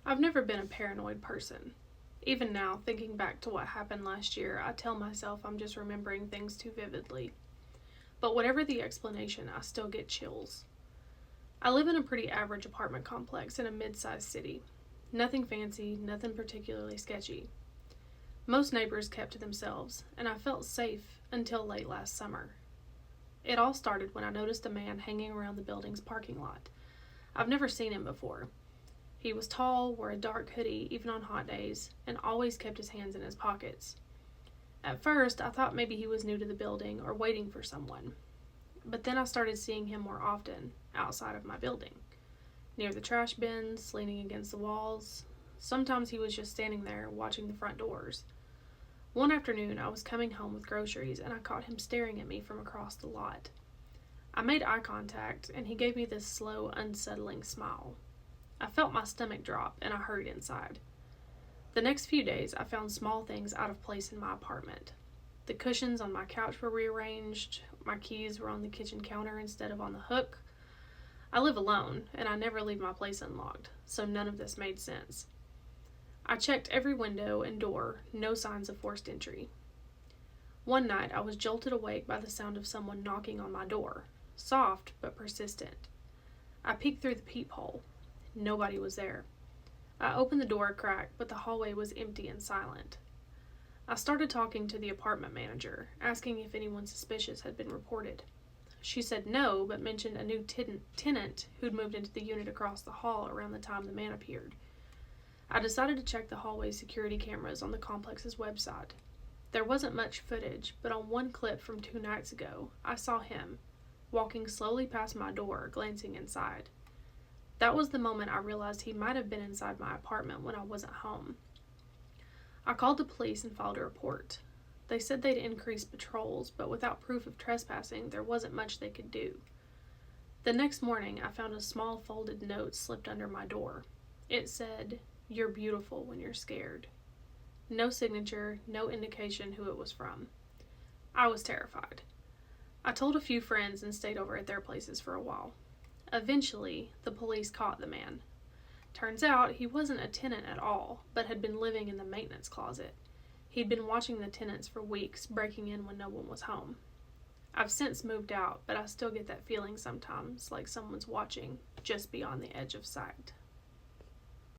I've never been a paranoid person. Even now, thinking back to what happened last year, I tell myself I'm just remembering things too vividly. But whatever the explanation, I still get chills. I live in a pretty average apartment complex in a mid-sized city. Nothing fancy, nothing particularly sketchy. Most neighbors kept to themselves, and I felt safe until late last summer. It all started when I noticed a man hanging around the building's parking lot. I've never seen him before. He was tall, wore a dark hoodie even on hot days, and always kept his hands in his pockets. At first, I thought maybe he was new to the building or waiting for someone. But then I started seeing him more often, outside of my building. Near the trash bins, leaning against the walls. Sometimes he was just standing there, watching the front doors. One afternoon, I was coming home with groceries, and I caught him staring at me from across the lot. I made eye contact, and he gave me this slow, unsettling smile. I felt my stomach drop, and I hurried inside. The next few days, I found small things out of place in my apartment. The cushions on my couch were rearranged, my keys were on the kitchen counter instead of on the hook. I live alone, and I never leave my place unlocked, so none of this made sense. I checked every window and door, no signs of forced entry. One night, I was jolted awake by the sound of someone knocking on my door, soft but persistent. I peeked through the peephole. Nobody was there. I opened the door a crack, but the hallway was empty and silent. I started talking to the apartment manager, asking if anyone suspicious had been reported. She said no, but mentioned a new tenant who'd moved into the unit across the hall around the time the man appeared. I decided to check the hallway security cameras on the complex's website. There wasn't much footage, but on one clip from 2 nights ago, I saw him, walking slowly past my door, glancing inside. That was the moment I realized he might have been inside my apartment when I wasn't home. I called the police and filed a report. They said they'd increase patrols, but without proof of trespassing, there wasn't much they could do. The next morning, I found a small folded note slipped under my door. It said, "You're beautiful when you're scared." No signature, no indication who it was from. I was terrified. I told a few friends and stayed over at their places for a while. Eventually, the police caught the man. Turns out he wasn't a tenant at all, but had been living in the maintenance closet. He'd been watching the tenants for weeks, breaking in when no one was home. I've since moved out, but I still get that feeling sometimes, like someone's watching, just beyond the edge of sight.